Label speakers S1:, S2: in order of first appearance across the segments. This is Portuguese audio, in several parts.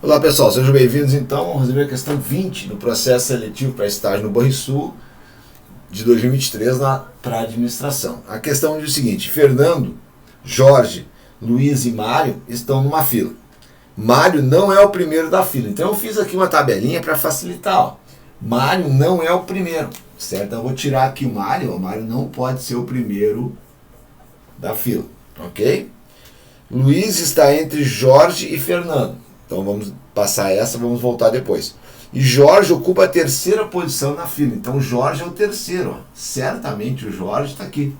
S1: Olá pessoal, sejam bem-vindos então. Vamos resolver a questão 20 do processo seletivo para estágio no Banrisul de 2023 para administração. A questão diz o seguinte: Fernando, Jorge, Luiz e Mário estão numa fila. Mário não é o primeiro da fila, então eu fiz aqui uma tabelinha para facilitar. Ó. Mário não é o primeiro, certo? Então eu vou tirar aqui o Mário não pode ser o primeiro da fila, ok? Luiz está entre Jorge e Fernando. Então vamos passar essa, vamos voltar depois. E Jorge ocupa a terceira posição na fila. Então Jorge é o terceiro. Ó. Certamente o Jorge está aqui.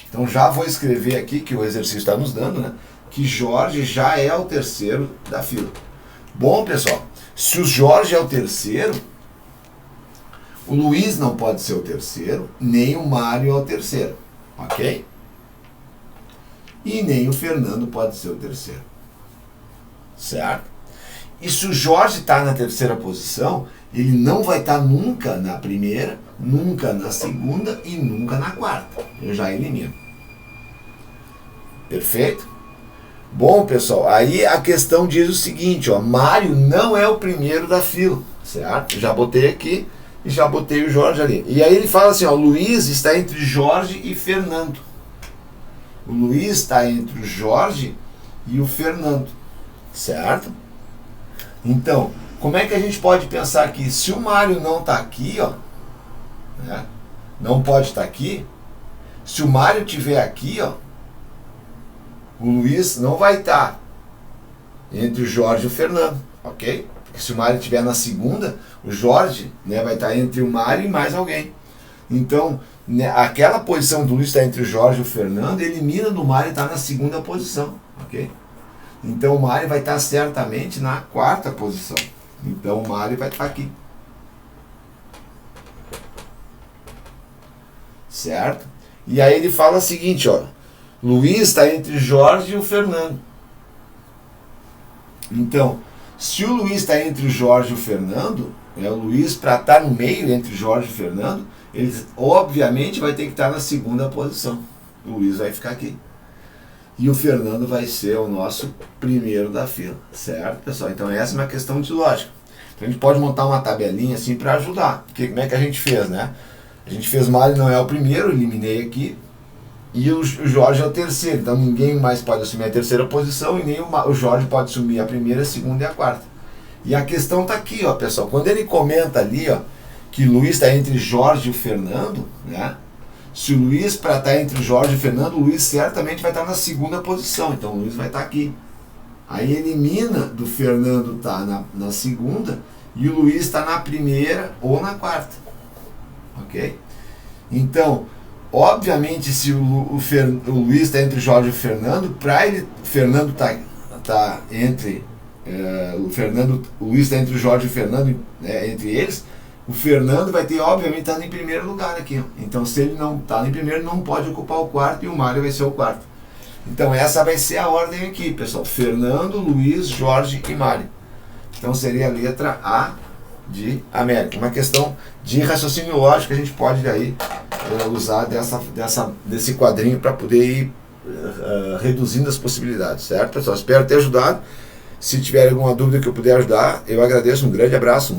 S1: Então já vou escrever aqui, que o exercício está nos dando, né? Que Jorge já é o terceiro da fila. Bom, pessoal, se o Jorge é o terceiro, o Luiz não pode ser o terceiro, nem o Mário é o terceiro. Ok? E nem o Fernando pode ser o terceiro. Certo? E se o Jorge está na terceira posição, ele não vai estar nunca na primeira, nunca na segunda e nunca na quarta. Eu já elimino. Perfeito? Bom, pessoal, aí a questão diz o seguinte, ó, Mário não é o primeiro da fila, certo? Já botei aqui e já botei o Jorge ali. E aí ele fala assim, ó, Luiz está entre Jorge e Fernando. O Luiz está entre o Jorge e o Fernando. Certo? Então, como é que a gente pode pensar aqui? Se o Mário não está aqui, ó, né, não pode estar aqui. Se o Mário estiver aqui, ó, o Luiz não vai estar entre o Jorge e o Fernando, ok? Porque se o Mário estiver na segunda, o Jorge, né, vai estar entre o Mário e mais alguém. Então, né, aquela posição do Luiz está entre o Jorge e o Fernando, elimina do Mário estar na segunda posição, ok? Então o Mário vai estar certamente na quarta posição. Então o Mário vai estar aqui. Certo? E aí ele fala o seguinte, ó. Luiz está entre Jorge e o Fernando. Então, se o Luiz está entre o Jorge e o Fernando, né, o Luiz, para estar no meio entre Jorge e o Fernando, ele obviamente vai ter que estar na segunda posição. O Luiz vai ficar aqui. E o Fernando vai ser o nosso primeiro da fila, certo, pessoal? Então essa é uma questão de lógica. Então a gente pode montar uma tabelinha assim para ajudar. Porque como é que a gente fez, né? A gente fez Mário não é o primeiro, eliminei aqui. E o Jorge é o terceiro. Então ninguém mais pode assumir a terceira posição e nem o Jorge pode assumir a primeira, a segunda e a quarta. E a questão está aqui, ó, pessoal. Quando ele comenta ali, ó, que Luiz está entre Jorge e o Fernando, né? Se o Luiz, para estar entre o Jorge e o Fernando, o Luiz certamente vai estar na segunda posição. Então o Luiz vai estar aqui. Aí elimina do Fernando estar na segunda e o Luiz está na primeira ou na quarta. Ok? Então, obviamente, se o Luiz está entre o Jorge e o Fernando, para ele, o Fernando tá entre o Luiz está entre o Jorge e o Fernando, entre eles. O Fernando vai ter, obviamente, estar em primeiro lugar aqui. Ó. Então, se ele não está em primeiro, não pode ocupar o quarto e o Mário vai ser o quarto. Então, essa vai ser a ordem aqui, pessoal. Fernando, Luiz, Jorge e Mário. Então, seria a letra A de América. Uma questão de raciocínio lógico que a gente pode aí usar desse quadrinho para poder ir reduzindo as possibilidades, certo, pessoal? Espero ter ajudado. Se tiver alguma dúvida que eu puder ajudar, eu agradeço. Um grande abraço.